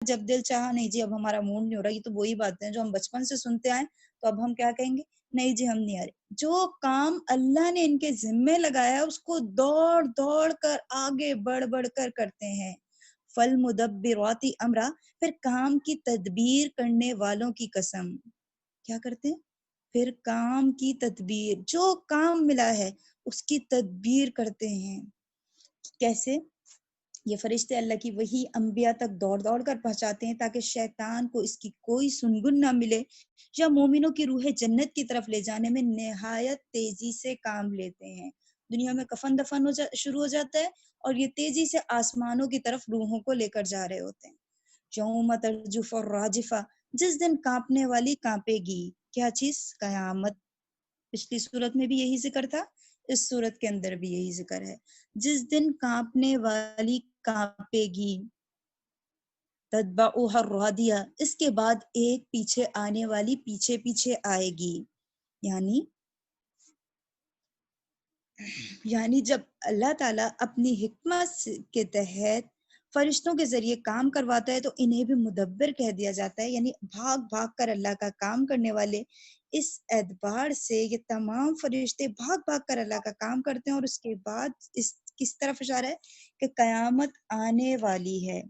جب دل چاہا نہیں جی اب ہمارا موڈ نہیں ہو رہا، یہ تو وہی باتیں ہیں جو ہم بچپن سے سنتے آئے، تو اب ہم کیا کہیں گے؟ نہیں جی ہم نہیں آ رہے۔ جو کام اللہ نے ان کے ذمے لگایا ہے اس کو دوڑ دوڑ کر آگے بڑھ بڑھ کر کرتے ہیں۔ فالمدبرات امرا، پھر کام کی تدبیر کرنے والوں کی قسم، کیا کرتے ہیں؟ پھر کام کی تدبیر، جو کام ملا ہے اس کی تدبیر کرتے ہیں۔ کیسے؟ یہ فرشتے اللہ کی وحی انبیاء تک دوڑ دوڑ کر پہنچاتے ہیں تاکہ شیطان کو اس کی کوئی سنگن نہ ملے، یا مومنوں کی روح جنت کی طرف لے جانے میں نہایت تیزی سے کام لیتے ہیں۔ دنیا میں کفن دفن شروع ہو جاتا ہے اور یہ تیزی سے آسمانوں کی طرف روحوں کو لے کر جا رہے ہوتے ہیں۔ یوم ترجف الراجفہ، جس دن کانپنے والی کانپے گی، کیا چیز؟ قیامت۔ پچھلی صورت میں بھی یہی ذکر تھا، اس صورت کے اندر بھی یہی ذکر ہے، جس دن کانپنے والی کانپے گی۔ تتبعها الرادیہ، اس کے بعد ایک پیچھے آنے والی پیچھے پیچھے آئے گی۔ یعنی جب اللہ تعالیٰ اپنی حکمت کے تحت فرشتوں کے ذریعے کام کرواتا ہے تو انہیں بھی مدبر کہہ دیا جاتا ہے، یعنی بھاگ بھاگ کر اللہ کا کام کرنے والے۔ اس اعتبار سے یہ تمام فرشتے بھاگ بھاگ کر اللہ کا کام کرتے ہیں، اور اس کے بعد اس کس طرف اشارہ ہے کہ قیامت آنے والی ہے،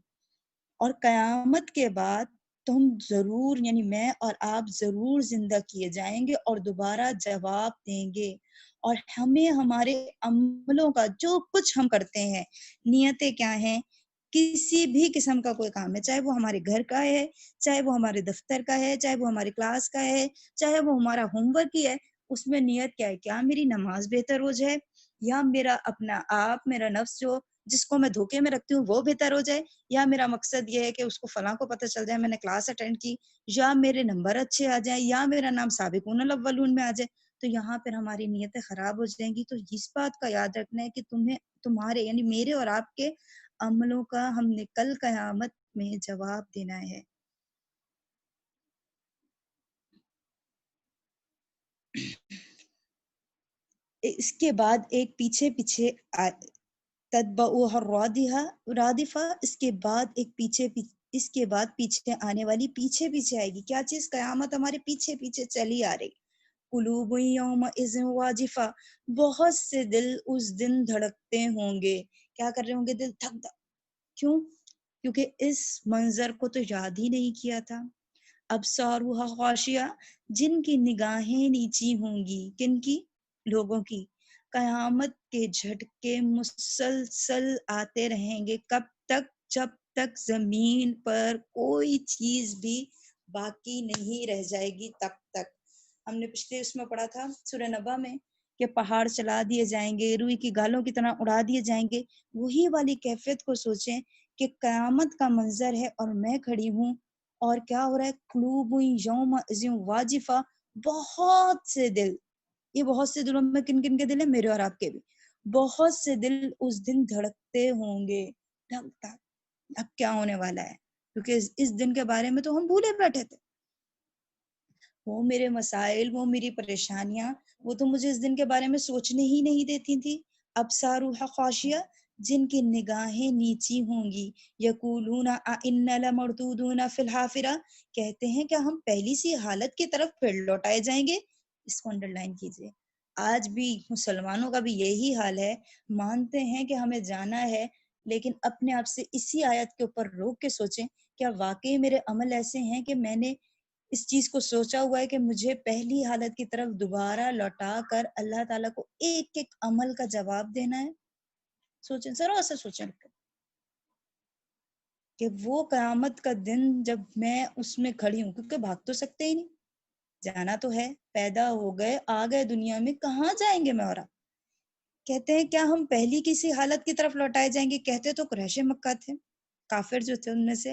اور قیامت کے بعد تم ضرور، یعنی میں اور آپ ضرور زندہ کیے جائیں گے اور دوبارہ جواب دیں گے، اور ہمیں ہمارے عملوں کا جو کچھ ہم کرتے ہیں، نیتیں کیا ہیں، کسی بھی قسم کا کوئی کام ہے، چاہے وہ ہمارے گھر کا ہے، چاہے وہ ہمارے دفتر کا ہے، چاہے وہ ہماری کلاس کا ہے، چاہے وہ ہمارا ہوم ورک ہی ہے، اس میں نیت کیا ہے؟ کیا میری نماز بہتر ہو جائے، یا میرا اپنا آپ، میرا نفس جو جس کو میں دھوکے میں رکھتی ہوں وہ بہتر ہو جائے، یا میرا مقصد یہ ہے کہ اس کو فلاں کو پتہ چل جائے میں نے کلاس اٹینڈ کی، یا میرے نمبر اچھے آ جائیں، یا میرا نام سابقون الاولون میں آ جائے، تو یہاں پھر ہماری نیتیں خراب ہو جائیں گی۔ تو اس بات کا یاد رکھنا ہے کہ تمہارے یعنی میرے اور آپ کے عملوں کا ہم نے کل قیامت میں جواب دینا ہے۔ اس کے بعد ایک پیچھے پیچھے تتبعها رادفہ، اس کے بعد اس کے بعد پیچھے آنے والی پیچھے پیچھے آئے گی۔ کیا چیز؟ قیامت ہمارے پیچھے پیچھے چلی آ رہی۔ قلوب یومئذ واجفہ، بہت سے دل اس دن دھڑکتے ہوں گے۔ کیا کر رہے ہوں گے؟ دل دھک دھک۔ کیوں؟ کیونکہ اس منظر کو تو یاد ہی نہیں کیا تھا۔ ابصارها خاشعہ، جن کی نگاہیں نیچی ہوں گی، کن کی؟ لوگوں کی۔ قیامت کے جھٹکے مسلسل آتے رہیں گے، کب تک؟ جب تک زمین پر کوئی چیز بھی باقی نہیں رہ جائے گی تب تک۔ ہم نے پچھلے اس میں پڑھا تھا سورہ نبا میں کہ پہاڑ چلا دیے جائیں گے، روئی کی گالوں کی طرح اڑا دیے جائیں گے۔ وہی والی کیفیت کو سوچیں کہ قیامت کا منظر ہے اور میں کھڑی ہوں، اور کیا ہو رہا ہے؟ قلوب یومئذ واجفہ، بہت سے دل، یہ بہت سے دلوں میں کن کن کے دل ہیں؟ میرے اور آپ کے بھی۔ بہت سے دل اس دن دھڑکتے ہوں گے، دھک دھک۔ اب کیا ہونے والا ہے؟ کیونکہ اس دن کے بارے میں تو ہم بھولے بیٹھے تھے، وہ میرے مسائل، وہ میری پریشانیاں، وہ تو مجھے اس دن کے بارے میں سوچنے ہی نہیں دیتی تھی۔ ابصارها خاشعہ، جن کی نگاہیں نیچی ہوں گی، یقولون انا لمردودون فی الحافرہ، کہتے ہیں کہ ہم پہلی سی حالت کی طرف پھر لوٹائے جائیں گے۔ اس کو انڈر لائن کیجئے۔ آج بھی مسلمانوں کا بھی یہی حال ہے، مانتے ہیں کہ ہمیں جانا ہے، لیکن اپنے آپ سے اسی آیت کے اوپر روک کے سوچیں، کیا واقعی میرے عمل ایسے ہیں کہ میں نے اس چیز کو سوچا ہوا ہے کہ مجھے پہلی حالت کی طرف دوبارہ لوٹا کر اللہ تعالیٰ کو ایک ایک عمل کا جواب دینا ہے؟ سوچیں، ذرا سا سوچیں کہ وہ قیامت کا دن جب میں اس میں کھڑی ہوں، کیونکہ بھاگ تو سکتے ہی نہیں، جانا تو ہے، پیدا ہو گئے، آ گئے دنیا میں، کہاں جائیں گے میں اور آپ؟ کہتے ہیں کیا ہم پہلی کسی حالت کی طرف لوٹائے جائیں گے؟ کہتے تو قریش مکہ تھے، کافر جو تھے ان میں سے،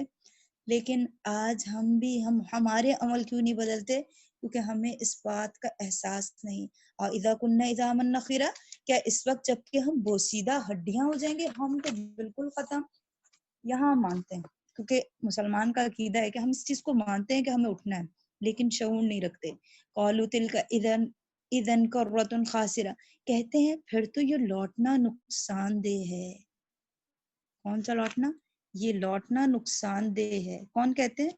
لیکن آج ہمارے عمل کیوں نہیں بدلتے؟ کیونکہ ہمیں اس بات کا احساس نہیں۔ اور اذا کننا عظاما نخرہ، کیا اس وقت جب کہ ہم بوسیدہ ہڈیاں ہو جائیں گے؟ ہم تو بالکل ختم۔ یہاں ہم مانتے ہیں، کیونکہ مسلمان کا عقیدہ ہے کہ ہم اس چیز کو مانتے ہیں کہ ہمیں اٹھنا ہے، لیکن شعور نہیں رکھتے۔ قالوا تلک اذن کرۃ خاسرہ، کہتے ہیں پھر تو یہ لوٹنا نقصان دہ ہے۔ کون سا لوٹنا؟ یہ لوٹنا نقصان دہ ہے. کون کہتے ہیں؟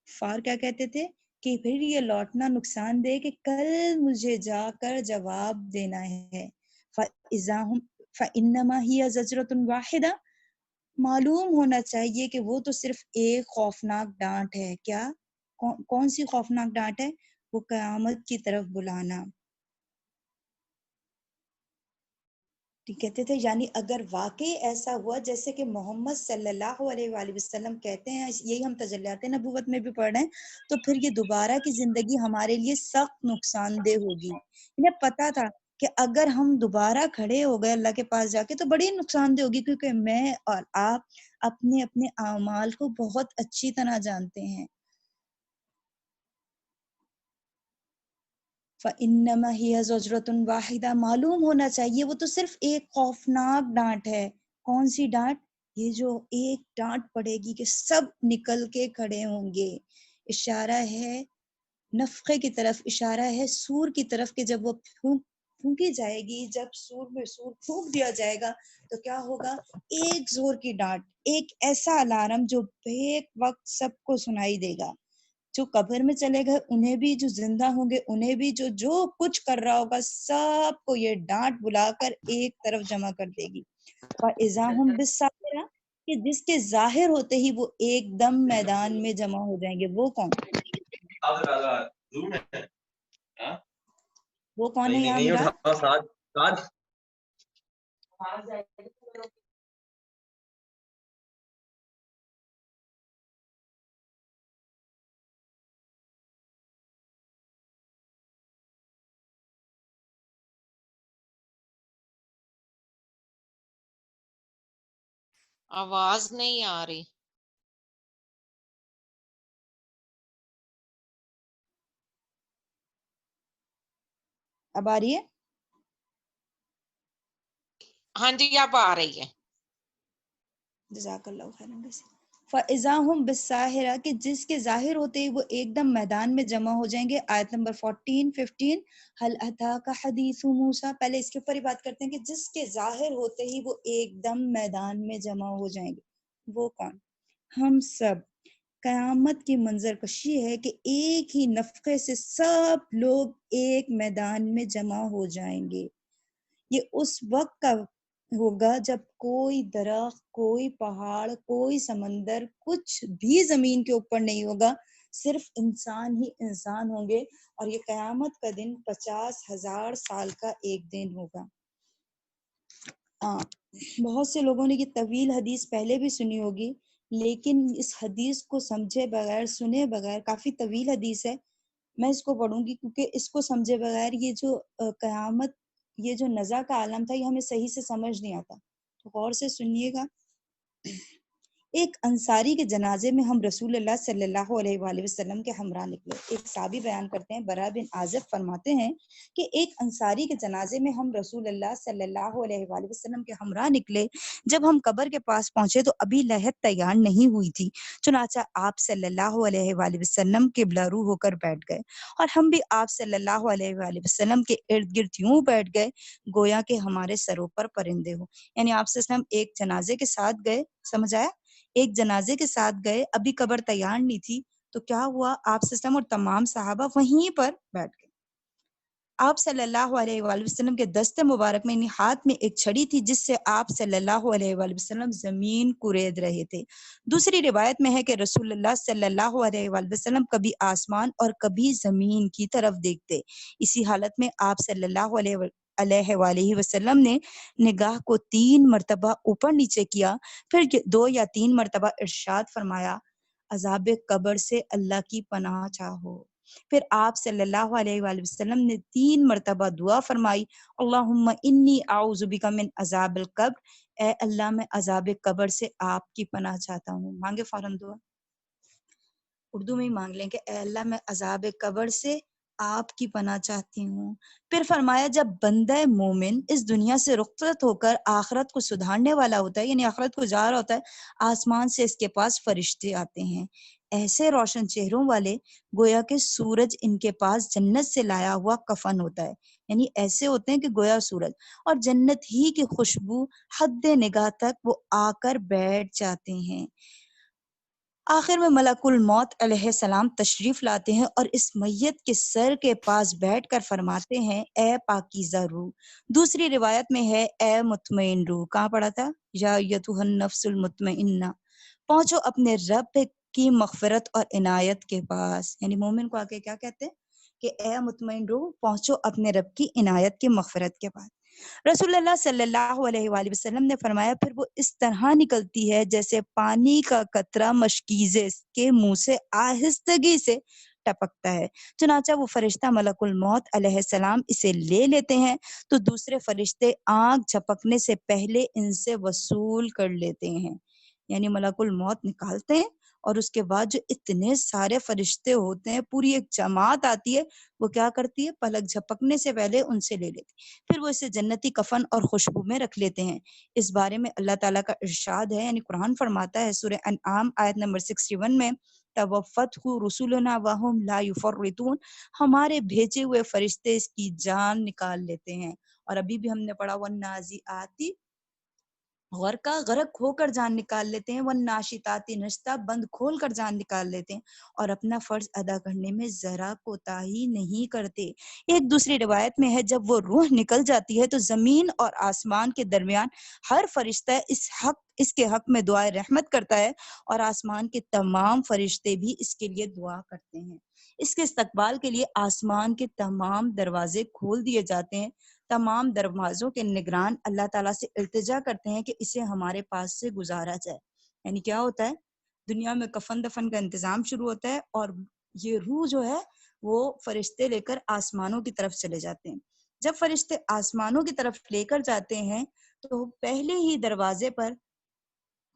فار کیا کہتے تھے کہ پھر یہ لوٹنا نقصان دہ کہ کل مجھے جا کر جواب دینا ہے. فَإِذَا هُمْ فَإِنَّمَا هِيَ زَجْرَةٌ وَاحِدَةٌ، معلوم ہونا چاہیے کہ وہ تو صرف ایک خوفناک ڈانٹ ہے. کیا؟ کون سی خوفناک ڈانٹ ہے؟ وہ قیامت کی طرف بلانا. کہتے تھے یعنی اگر واقعی ایسا ہوا جیسے کہ محمد صلی اللہ علیہ وآلہ وسلم کہتے ہیں، یہی ہم تجلیات نبوت میں بھی پڑھ رہے ہیں، تو پھر یہ دوبارہ کی زندگی ہمارے لیے سخت نقصان دہ ہوگی. انہیں پتا تھا کہ اگر ہم دوبارہ کھڑے ہو گئے اللہ کے پاس جا کے تو بڑی نقصان دہ ہوگی، کیونکہ میں اور آپ اپنے اپنے اعمال کو بہت اچھی طرح جانتے ہیں. فَإِنَّمَا هِيَ زَجْرَةٌ وَاحِدَةٌ، معلوم ہونا چاہیے وہ تو صرف ایک خوفناک ڈانٹ ہے. کون سی ڈانٹ؟ یہ جو ایک ڈانٹ پڑے گی کہ سب نکل کے کھڑے ہوں گے. اشارہ ہے نفخے کی طرف، اشارہ ہے سور کی طرف کہ جب وہ پھونکی جائے گی، جب سور میں سور پھونک دیا جائے گا تو کیا ہوگا؟ ایک زور کی ڈانٹ، ایک ایسا الارم جو بیک وقت سب کو سنائی دے گا. جو قبر میں چلے گئے انہیں بھی، جو زندہ ہوں گے انہیں بھی، جو کچھ کر رہا ہوگا سب کو یہ ڈانٹ بلا کر ایک طرف جمع کر دے گی. فَإِذَا هُمْ بِالسَّاهِرَةِ، کہ جس کے ظاہر ہوتے ہی وہ ایک دم میدان میں جمع ہو جائیں گے. وہ کون؟ وہ کون ہے یہاں مراد؟ آواز نہیں آ رہی. اب آ رہی ہے؟ ہاں جی اب آ رہی ہے. جزاک اللہ خیرا. فَإِذَا هُمْ بِالسَّاهِرَةِ، کہ جس کے ظاہر ہوتے ہی وہ ایک دم میدان میں جمع ہو جائیں گے. آیت نمبر 14-15 هَلْ أَتَاكَ حَدِيثُ مُوسَىٰ، پہلے اس کے اوپر ہی بات کرتے ہیں کہ جس کے ظاہر ہوتے ہی وہ ایک دم میدان میں جمع ہو جائیں گے. وہ کون؟ ہم سب. قیامت کی منظر کشی ہے کہ ایک ہی نفخے سے سب لوگ ایک میدان میں جمع ہو جائیں گے. یہ اس وقت کا ہوگا جب کوئی درخت، کوئی پہاڑ، کوئی سمندر، کچھ بھی زمین کے اوپر نہیں ہوگا، صرف انسان ہی انسان ہوں گے. اور یہ قیامت کا دن 50,000 سال کا ایک دن ہوگا. بہت سے لوگوں نے یہ طویل حدیث پہلے بھی سنی ہوگی، لیکن اس حدیث کو سمجھے بغیر، سنے بغیر، کافی طویل حدیث ہے، میں اس کو پڑھوں گی کیونکہ اس کو سمجھے بغیر یہ جو قیامت، یہ جو نزا کا عالم تھا، یہ ہمیں صحیح سے سمجھ نہیں آتا. تو غور سے سنیے گا. ایک انصاری کے جنازے میں ہم رسول اللہ صلی اللہ علیہ وآلہ وسلم کے ہمراہ نکلے. ایک صحابی بیان کرتے ہیں، برا بن عازب فرماتے ہیں کہ ایک انصاری کے جنازے میں ہم رسول اللہ صلی اللہ علیہ وآلہ وسلم کے ہمراہ نکلے. جب ہم قبر کے پاس پہنچے تو ابھی لحد تیار نہیں ہوئی تھی، چنانچہ آپ صلی اللہ علیہ وآلہ وسلم قبلہ رو ہو کر بیٹھ گئے، اور ہم بھی آپ صلی اللہ علیہ وآلہ وسلم کے ارد گرد یوں بیٹھ گئے گویا کہ ہمارے سروں پر پرندے ہو. یعنی آپ صلی اللہ علیہ وسلم ایک جنازے کے ساتھ گئے، سمجھ آیا؟ ایک جنازے کے ساتھ گئے، ابھی قبر تیار نہیں تھی، تو کیا ہوا؟ آپ صلی اللہ علیہ وسلم اور تمام صحابہ وہیں پر بیٹھ گئے. آپ صلی اللہ علیہ وآلہ وسلم کے دست مبارک میں، یعنی ہاتھ میں ایک چھڑی تھی جس سے آپ صلی اللہ علیہ وآلہ وسلم زمین کورید رہے تھے. دوسری روایت میں ہے کہ رسول اللہ صلی اللہ علیہ وآلہ وسلم کبھی آسمان اور کبھی زمین کی طرف دیکھتے. اسی حالت میں آپ صلی اللہ علیہ وآلہ وسلم نے نگاہ کو 3 مرتبہ اوپر نیچے کیا، پھر 2 یا 3 مرتبہ ارشاد فرمایا، عذاب قبر سے اللہ کی پناہ چاہو. پھر آپ صلی اللہ علیہ وآلہ وسلم نے 3 مرتبہ دعا فرمائی، اللہم انی اعوذ بک من عذاب القبر، اے اللہ میں عذاب قبر سے آپ کی پناہ چاہتا ہوں. مانگے فوراً دعا، اردو میں ہی مانگ لیں کہ اے اللہ میں عذاب قبر سے آپ کی پناہ چاہتی ہوں۔ پھر فرمایا جب بندہ مومن اس دنیا سے رخصت ہو کر آخرت کو سدھارنے والا ہوتا ہے، یعنی آخرت کو جا رہا ہوتا ہے، آسمان سے اس کے پاس فرشتے آتے ہیں ایسے روشن چہروں والے، گویا کہ سورج ان کے پاس جنت سے لایا ہوا کفن ہوتا ہے، یعنی ایسے ہوتے ہیں کہ گویا سورج، اور جنت ہی کی خوشبو حد نگاہ تک وہ آ کر بیٹھ جاتے ہیں۔ آخر میں ملک الموت علیہ السلام تشریف لاتے ہیں اور اس میت کے سر کے پاس بیٹھ کر فرماتے ہیں اے پاکیزہ روح۔ دوسری روایت میں ہے اے مطمئن روح، کہاں پڑھا تھا؟ یا ایتھا النفس المطمئنہ، پہنچو اپنے رب کی مغفرت اور عنایت کے پاس، یعنی مومن کو آ کے کیا کہتے ہیں کہ اے مطمئن روح پہنچو اپنے رب کی عنایت کی مغفرت کے پاس۔ رسول اللہ صلی اللہ علیہ وآلہ وسلم نے فرمایا پھر وہ اس طرح نکلتی ہے جیسے پانی کا قطرہ مشکیزے کے منہ سے آہستگی سے ٹپکتا ہے، چنانچہ وہ فرشتہ ملک الموت علیہ السلام اسے لے لیتے ہیں تو دوسرے فرشتے آنکھ جھپکنے سے پہلے ان سے وصول کر لیتے ہیں، یعنی ملک الموت نکالتے ہیں اور اس کے بعد جو اتنے سارے فرشتے ہوتے ہیں، پوری ایک جماعت آتی ہے، وہ کیا کرتی ہے؟ پلک جھپکنے سے پہلے ان سے لے لیتی، پھر وہ اسے جنتی کفن اور خوشبو میں رکھ لیتے ہیں۔ اس بارے میں اللہ تعالیٰ کا ارشاد ہے، یعنی قرآن فرماتا ہے سورہ انعام آیت نمبر 61 میں توفتہ رسولنا وہم لا یفرطون، ہمارے بھیجے ہوئے فرشتے اس کی جان نکال لیتے ہیں۔ اور ابھی بھی ہم نے پڑھا والنازعات غرق ہو کر جان نکال لیتے ہیں، والناشطات نشطہ بند کھول کر جان نکال لیتے ہیں، اور اپنا فرض ادا کرنے میں ذرا کوتاہی نہیں کرتے۔ ایک دوسری روایت میں ہے جب وہ روح نکل جاتی ہے تو زمین اور آسمان کے درمیان ہر فرشتہ اس کے حق میں دعائے رحمت کرتا ہے، اور آسمان کے تمام فرشتے بھی اس کے لیے دعا کرتے ہیں۔ اس کے استقبال کے لیے آسمان کے تمام دروازے کھول دیے جاتے ہیں، تمام دروازوں کے نگران اللہ تعالیٰ سے التجا کرتے ہیں کہ اسے ہمارے پاس سے گزارا جائے، یعنی کیا ہوتا ہے؟ دنیا میں کفن دفن کا انتظام شروع ہوتا ہے اور یہ روح جو ہے وہ فرشتے لے کر آسمانوں کی طرف چلے جاتے ہیں۔ جب فرشتے آسمانوں کی طرف لے کر جاتے ہیں تو پہلے ہی دروازے پر،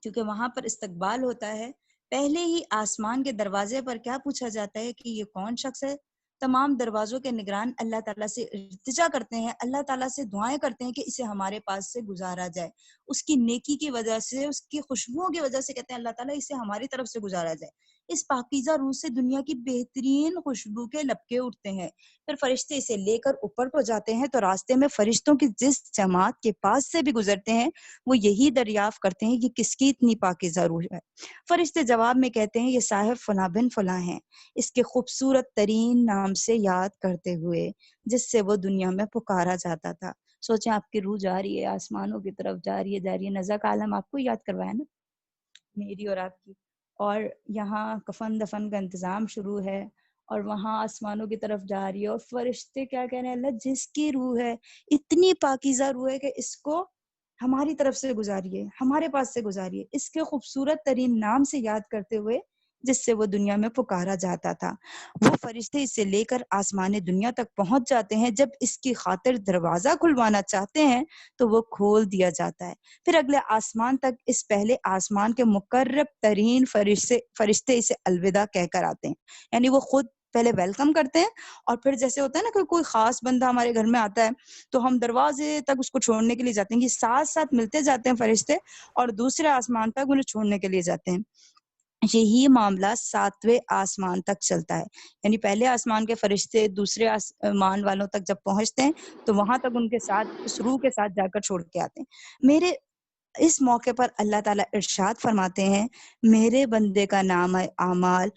کیونکہ وہاں پر استقبال ہوتا ہے، پہلے ہی آسمان کے دروازے پر کیا پوچھا جاتا ہے کہ یہ کون شخص ہے؟ تمام دروازوں کے نگران اللہ تعالیٰ سے التجا کرتے ہیں، اللہ تعالیٰ سے دعائیں کرتے ہیں کہ اسے ہمارے پاس سے گزارا جائے، اس کی نیکی کی وجہ سے، اس کی خوشبوؤں کی وجہ سے کہتے ہیں اللہ تعالیٰ اسے ہماری طرف سے گزارا جائے۔ اس پاکیزہ روح سے دنیا کی بہترین خوشبو کے لپکے اٹھتے ہیں، پھر فرشتے اسے لے کر اوپر کو جاتے ہیں تو راستے میں فرشتوں کی جس جماعت کے پاس سے بھی گزرتے ہیں وہ یہی دریافت کرتے ہیں کہ کس کی اتنی پاکیزہ روح ہے۔ فرشتے جواب میں کہتے ہیں یہ صاحب فلاں بن فلاں ہیں، اس کے خوبصورت ترین نام سے یاد کرتے ہوئے جس سے وہ دنیا میں پکارا جاتا تھا۔ سوچیں آپ کی روح جا رہی ہے، آسمانوں کی طرف جا رہی ہے، نزا کا عالم آپ کو یاد کروایا نا، میری اور آپ کی، اور یہاں کفن دفن کا انتظام شروع ہے اور وہاں آسمانوں کی طرف جا رہی ہے، اور فرشتے کیا کہہ رہے ہیں؟ اللہ جس کی روح ہے اتنی پاکیزہ روح ہے کہ اس کو ہماری طرف سے گزاریے، ہمارے پاس سے گزاریے، اس کے خوبصورت ترین نام سے یاد کرتے ہوئے جس سے وہ دنیا میں پکارا جاتا تھا۔ وہ فرشتے اسے لے کر آسمان دنیا تک پہنچ جاتے ہیں، جب اس کی خاطر دروازہ کھلوانا چاہتے ہیں تو وہ کھول دیا جاتا ہے، پھر اگلے آسمان تک اس پہلے آسمان کے مقرب ترین فرشتے اسے الوداع کہہ کر آتے ہیں، یعنی وہ خود پہلے ویلکم کرتے ہیں، اور پھر جیسے ہوتا ہے نا کہ کوئی خاص بندہ ہمارے گھر میں آتا ہے تو ہم دروازے تک اس کو چھوڑنے کے لیے جاتے ہیں، یہ ساتھ ساتھ ملتے جاتے ہیں فرشتے اور دوسرے آسمان تک انہیں چھوڑنے کے لیے جاتے ہیں۔ یہی معاملہ 7ویں آسمان تک چلتا ہے، یعنی پہلے آسمان کے فرشتے دوسرے آسمان والوں تک جب پہنچتے ہیں تو وہاں تک ان کے ساتھ اس روح کے ساتھ جا کر چھوڑ کے آتے ہیں۔ میرے اس موقع پر اللہ تعالیٰ ارشاد فرماتے ہیں میرے بندے کا نام اعمال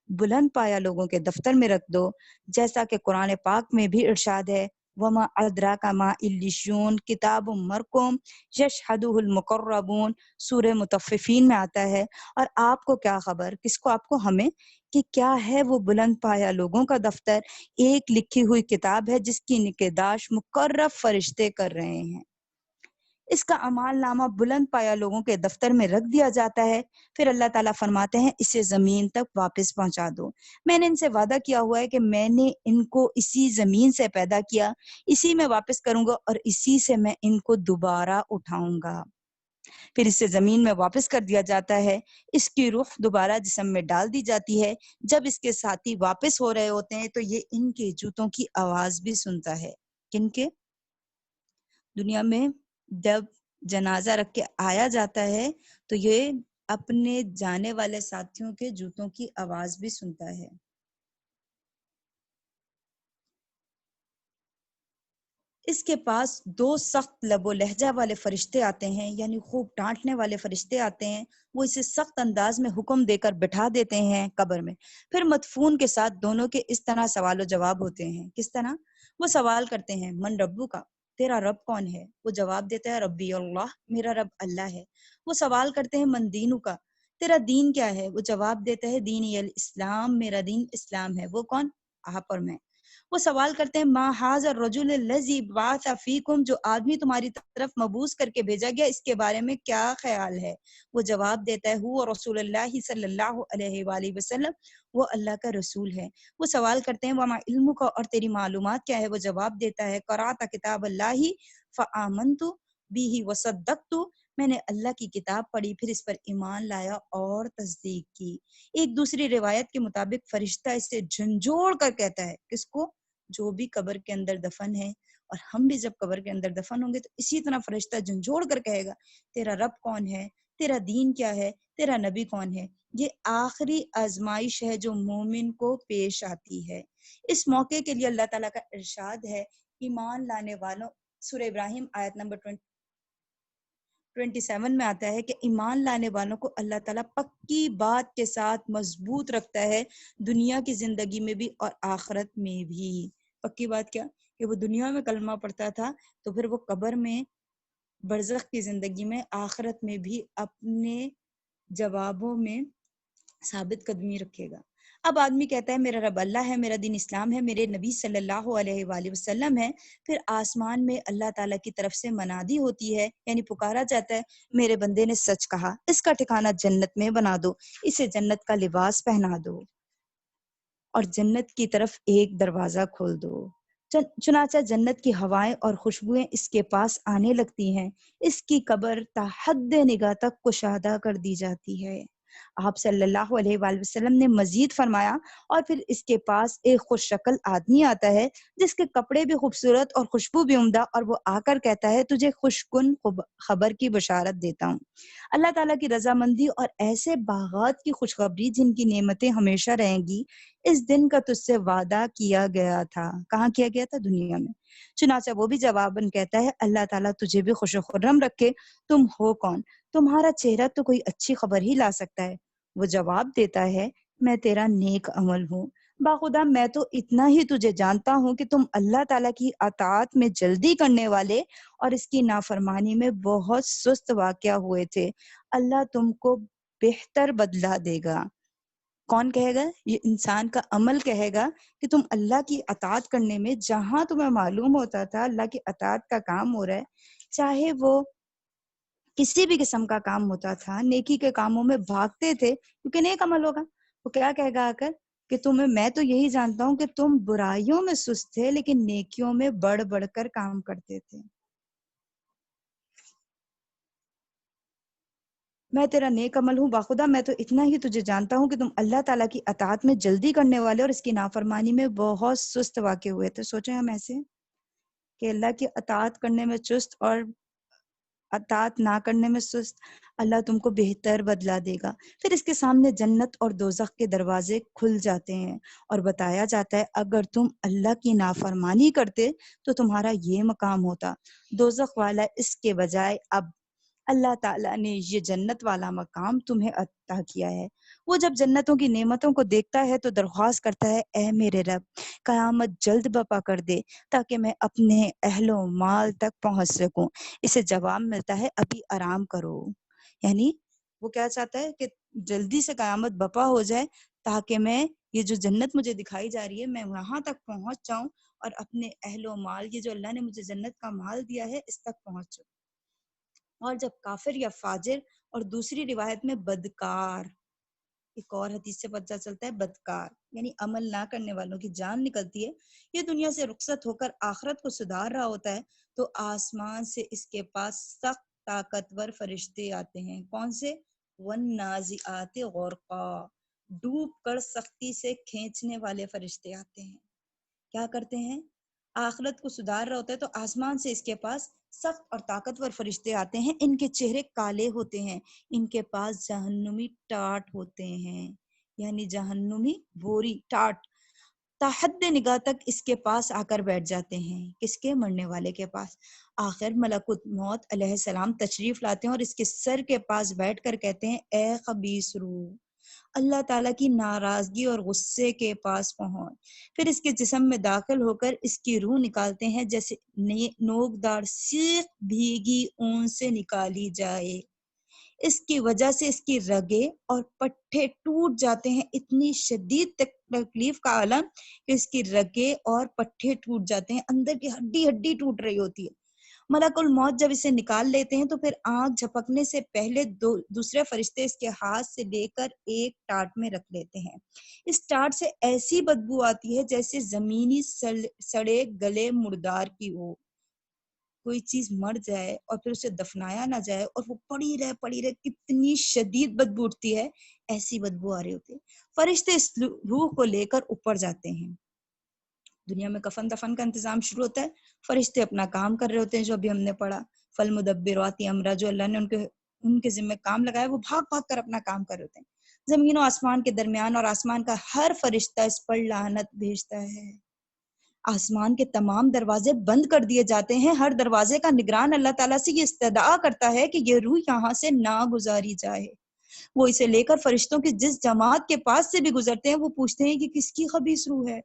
بلند پایا لوگوں کے دفتر میں رکھ دو، جیسا کہ قرآن پاک میں بھی ارشاد ہے وما ادراک ما علیشون کتاب مرقوم یشہدہ المقربون، سورہ مطففین میں آتا ہے، اور آپ کو کیا خبر، کس کو؟ آپ کو، ہمیں، کہ کیا ہے وہ بلند پایا لوگوں کا دفتر، ایک لکھی ہوئی کتاب ہے جس کی نگہداشت مقرب فرشتے کر رہے ہیں۔ اس کا اعمال نامہ بلند پایا لوگوں کے دفتر میں رکھ دیا جاتا ہے، پھر اللہ تعالیٰ فرماتے ہیں اسے زمین تک واپس پہنچا دو، میں نے ان سے وعدہ کیا ہوا ہے کہ میں نے ان کو اسی زمین سے پیدا کیا، اسی میں واپس کروں گا اور اسی سے میں ان کو دوبارہ اٹھاؤں گا۔ پھر اسے زمین میں واپس کر دیا جاتا ہے، اس کی روح دوبارہ جسم میں ڈال دی جاتی ہے۔ جب اس کے ساتھی واپس ہو رہے ہوتے ہیں تو یہ ان کے جوتوں کی آواز بھی سنتا ہے۔ کن کے؟ دنیا میں جب جنازہ رکھ کے آیا جاتا ہے تو یہ اپنے جانے والے ساتھیوں کے جوتوں کی آواز بھی سنتا ہے۔ اس کے پاس 2 سخت لب و لہجہ والے فرشتے آتے ہیں، یعنی خوب ڈانٹنے والے فرشتے آتے ہیں۔ وہ اسے سخت انداز میں حکم دے کر بٹھا دیتے ہیں قبر میں۔ پھر مدفون کے ساتھ دونوں کے اس طرح سوال و جواب ہوتے ہیں۔ کس طرح؟ وہ سوال کرتے ہیں، من ربو کا، تیرا رب کون ہے؟ وہ جواب دیتا ہے، ربی اللہ، میرا رب اللہ ہے۔ وہ سوال کرتے ہیں، من دینو کا، تیرا دین کیا ہے؟ وہ جواب دیتا ہے، دینی الاسلام، میرا دین اسلام ہے۔ وہ کون؟ آپ اور میں۔ وہ سوال کرتے ہیں، ما ھذا الرجل الذی بعث فیکم، جو آدمی تمہاری طرف مبعوث کر کے بھیجا گیا، اس کے بارے میں کیا خیال ہے؟ وہ جواب دیتا ہے، هو رسول اللہ صلی اللہ علیہ وآلہ وسلم، وہ اللہ کا رسول ہے۔ وہ سوال کرتے ہیں، وما علمک، اور تیری معلومات کیا ہے؟ وہ جواب دیتا ہے، قرأت کتاب اللہ فآمنت بہ وصدقت، میں نے اللہ کی کتاب پڑھی، پھر اس پر ایمان لایا اور تصدیق کی۔ ایک دوسری روایت کے مطابق فرشتہ اسے جھنجھوڑ کر کہتا ہے، کس کو؟ جو بھی قبر کے اندر دفن ہے، اور ہم بھی جب قبر کے اندر دفن ہوں گے تو اسی طرح فرشتہ جھنجھوڑ کر کہے گا، تیرا رب کون ہے؟ تیرا دین کیا ہے؟ تیرا نبی کون ہے؟ یہ آخری آزمائش ہے جو مومن کو پیش آتی ہے۔ اس موقع کے لیے اللہ تعالیٰ کا ارشاد ہے، ایمان لانے والوں، سورہ ابراہیم آیت نمبر 27 میں آتا ہے کہ ایمان لانے والوں کو اللہ تعالیٰ پکی بات کے ساتھ مضبوط رکھتا ہے، دنیا کی زندگی میں بھی اور آخرت میں بھی۔ پکی بات کیا؟ کہ وہ دنیا میں کلمہ پڑھتا تھا تو پھر وہ قبر میں، برزخ کی زندگی میں، آخرت میں بھی اپنے جوابوں میں ثابت قدمی رکھے گا۔ اب آدمی کہتا ہے، میرا رب اللہ ہے، میرا دین اسلام ہے، میرے نبی صلی اللہ علیہ وآلہ وسلم ہے۔ پھر آسمان میں اللہ تعالیٰ کی طرف سے منادی ہوتی ہے، یعنی پکارا جاتا ہے، میرے بندے نے سچ کہا، اس کا ٹھکانہ جنت میں بنا دو، اسے جنت کا لباس پہنا دو، اور جنت کی طرف ایک دروازہ کھول دو۔ چنانچہ جنت کی ہوائیں اور خوشبوئیں اس کے پاس آنے لگتی ہیں، اس کی قبر تا حد نگاہ تک کشادہ کر دی جاتی ہے۔ آپ صلی اللہ علیہ وآلہ وسلم نے مزید فرمایا، اور پھر اس کے پاس ایک خوش شکل آدمی آتا ہے جس کے کپڑے بھی خوبصورت اور خوشبو بھی عمدہ، اور وہ آ کر کہتا ہے، تجھے خوش کن خبر کی بشارت دیتا ہوں، اللہ تعالیٰ کی رضامندی اور ایسے باغات کی خوشخبری جن کی نعمتیں ہمیشہ رہیں گی۔ اس دن کا تجھ سے وعدہ کیا گیا تھا۔ کہاں کیا گیا تھا؟ دنیا میں۔ چنانچہ وہ بھی جواباً کہتا ہے، اللہ تعالیٰ تجھے بھی خوش و خرم رکھے، تم ہو کون؟ تمہارا چہرہ تو کوئی اچھی خبر ہی لا سکتا ہے۔ وہ جواب دیتا ہے، میں تیرا نیک عمل ہوں، باخدا میں تو اتنا ہی تجھے جانتا ہوں کہ تم اللہ تعالیٰ کی اطاعت میں جلدی کرنے والے اور اس کی نافرمانی میں بہت سست واقع ہوئے تھے۔ اللہ تم کو بہتر بدلہ دے گا۔ کون کہے گا؟ یہ انسان کا عمل کہے گا کہ تم اللہ کی اطاعت کرنے میں، جہاں تمہیں معلوم ہوتا تھا اللہ کی اطاعت کا کام ہو رہا ہے، چاہے وہ کسی بھی قسم کا کام ہوتا تھا، نیکی کے کاموں میں بھاگتے تھے کیونکہ نیک عمل ہوگا۔ وہ کیا کہے گا آ کر کہ تمہیں، میں تو یہی جانتا ہوں کہ تم برائیوں میں سست تھے لیکن نیکیوں میں بڑھ بڑھ کر کام کرتے تھے۔ میں تیرا نیک عمل ہوں، باخدا میں تو اتنا ہی تجھے جانتا ہوں کہ تم اللہ تعالیٰ کی اطاعت میں جلدی کرنے والے اور اس کی نافرمانی میں بہت سست واقع ہوئے تھے۔ سوچیں ہم ایسے کہ اللہ کی اطاعت کرنے میں چست اور اطاعت نہ کرنے میں سست، اللہ تم کو بہتر بدلہ دے گا۔ پھر اس کے سامنے جنت اور دوزخ کے دروازے کھل جاتے ہیں اور بتایا جاتا ہے، اگر تم اللہ کی نافرمانی کرتے تو تمہارا یہ مقام ہوتا۔ دوزخ والا اس کے بجائے اب اللہ تعالیٰ نے یہ جنت والا مقام تمہیں عطا کیا ہے۔ وہ جب جنتوں کی نعمتوں کو دیکھتا ہے تو درخواست کرتا ہے، اے میرے رب، قیامت جلد برپا کر دے تاکہ میں اپنے اہل و مال تک پہنچ سکوں۔ اسے جواب ملتا ہے، ابھی آرام کرو۔ یعنی وہ کیا چاہتا ہے کہ جلدی سے قیامت برپا ہو جائے تاکہ میں یہ جو جنت مجھے دکھائی جا رہی ہے میں وہاں تک پہنچ جاؤں اور اپنے اہل و مال، یہ جو اللہ نے مجھے جنت کا مال دیا ہے، اس تک پہنچ جاؤں۔ اور جب کافر یا فاجر، اور دوسری روایت میں بدکار، ایک اور حدیث سے پتہ چلتا ہے بدکار یعنی عمل نہ کرنے والوں کی جان نکلتی ہے، یہ دنیا سے رخصت ہو کر آخرت کو سدھار رہا ہوتا ہے تو آسمان سے اس کے پاس سخت طاقتور فرشتے آتے ہیں. کون سے؟ والنازعات غرقا، ڈوب کر سختی سے کھینچنے والے فرشتے آتے ہیں. کیا کرتے ہیں؟ آخرت کو سدھار رہا ہوتا ہے تو آسمان سے اس کے پاس سخت اور طاقتور فرشتے آتے ہیں. ان کے چہرے کالے ہوتے ہیں، ان کے پاس جہنمی ٹاٹ ہوتے ہیں، یعنی جہنمی بوری ٹاٹ تحد نگاہ تک اس کے پاس آ کر بیٹھ جاتے ہیں. کس کے؟ مرنے والے کے پاس. آخر ملکوت موت علیہ السلام تشریف لاتے ہیں اور اس کے سر کے پاس بیٹھ کر کہتے ہیں اے خبیث روح، اللہ تعالیٰ کی ناراضگی اور غصے کے پاس پہنچ. پھر اس کے جسم میں داخل ہو کر اس کی روح نکالتے ہیں جیسے نوکدار سیخ بھیگی اون سے نکالی جائے. اس کی وجہ سے اس کی رگیں اور پٹھے ٹوٹ جاتے ہیں. اتنی شدید تکلیف کا عالم کہ اس کی رگیں اور پٹھے ٹوٹ جاتے ہیں، اندر کی ہڈی ہڈی ٹوٹ رہی ہوتی ہے. ملک الموت جب اسے نکال لیتے ہیں تو پھر آنکھ جھپکنے سے پہلے دوسرے فرشتے اس کے ہاتھ سے لے کر ایک ٹاٹ میں رکھ لیتے ہیں. اس ٹاٹ سے ایسی بدبو آتی ہے جیسے زمینی سڑے گلے مردار کی ہو. کوئی چیز مر جائے اور پھر اسے دفنایا نہ جائے اور وہ پڑی رہے، کتنی شدید بدبو اٹھتی ہے، ایسی بدبو آ رہی ہوتی ہے. فرشتے اس روح کو لے کر اوپر جاتے ہیں. دنیا میں کفن دفن کا انتظام شروع ہوتا ہے، فرشتے اپنا کام کر رہے ہوتے ہیں جو ابھی ہم نے پڑھا، فالمدبرات امرا، جو اللہ نے ان کے ذمہ کام لگایا وہ بھاگ بھاگ کر اپنا کام کر رہے ہوتے ہیں. زمین و آسمان کے درمیان اور آسمان کا ہر فرشتہ اس پر لعنت بھیجتا ہے. آسمان کے تمام دروازے بند کر دیے جاتے ہیں. ہر دروازے کا نگران اللہ تعالیٰ سے یہ استدعا کرتا ہے کہ یہ روح یہاں سے نہ گزاری جائے. وہ اسے لے کر فرشتوں کی جس جماعت کے پاس سے بھی گزرتے ہیں وہ پوچھتے ہیں کہ کس کی خبیث روح ہے.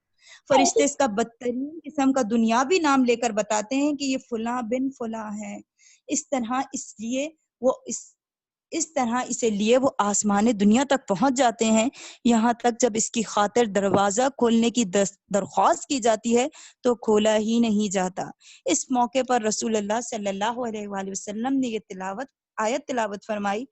فرشتے اس کا بدترین قسم کا دنیاوی نام لے کر بتاتے ہیں کہ یہ فلاں بن فلاں ہے. اس طرح اسے لیے وہ آسمان دنیا تک پہنچ جاتے ہیں. یہاں تک جب اس کی خاطر دروازہ کھولنے کی درخواست کی جاتی ہے تو کھولا ہی نہیں جاتا. اس موقع پر رسول اللہ صلی اللہ علیہ وآلہ وسلم نے یہ آیت تلاوت فرمائی،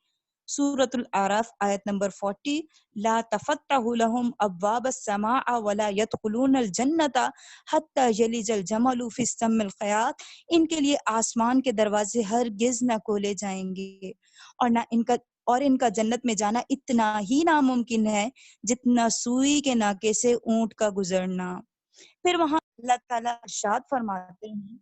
سورۃ الاعراف آیت نمبر 40، لا تفتح لهم ابواب السماء ولا يدخلون الجنة حتى يلج الجمل في السم الخياط. ان کے لیے آسمان کے دروازے ہرگز نہ کھولے جائیں گے اور ان کا جنت میں جانا اتنا ہی ناممکن ہے جتنا سوئی کے ناکے سے اونٹ کا گزرنا. پھر وہاں اللہ تعالیٰ ارشاد فرماتے ہیں،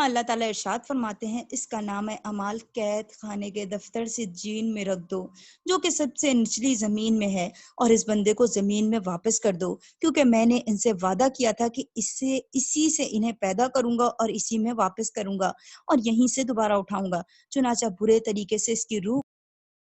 اللہ تعالیٰ ارشاد فرماتے ہیں اس کا نام اعمال قید خانے کے دفتر سے جین میں رکھ دو جو کہ سب سے نچلی زمین میں ہے، اور اس بندے کو زمین میں واپس کر دو کیونکہ میں نے ان سے وعدہ کیا تھا کہ اسی سے انہیں پیدا کروں گا اور اسی میں واپس کروں گا اور یہیں سے دوبارہ اٹھاؤں گا. چنانچہ برے طریقے سے اس کی روح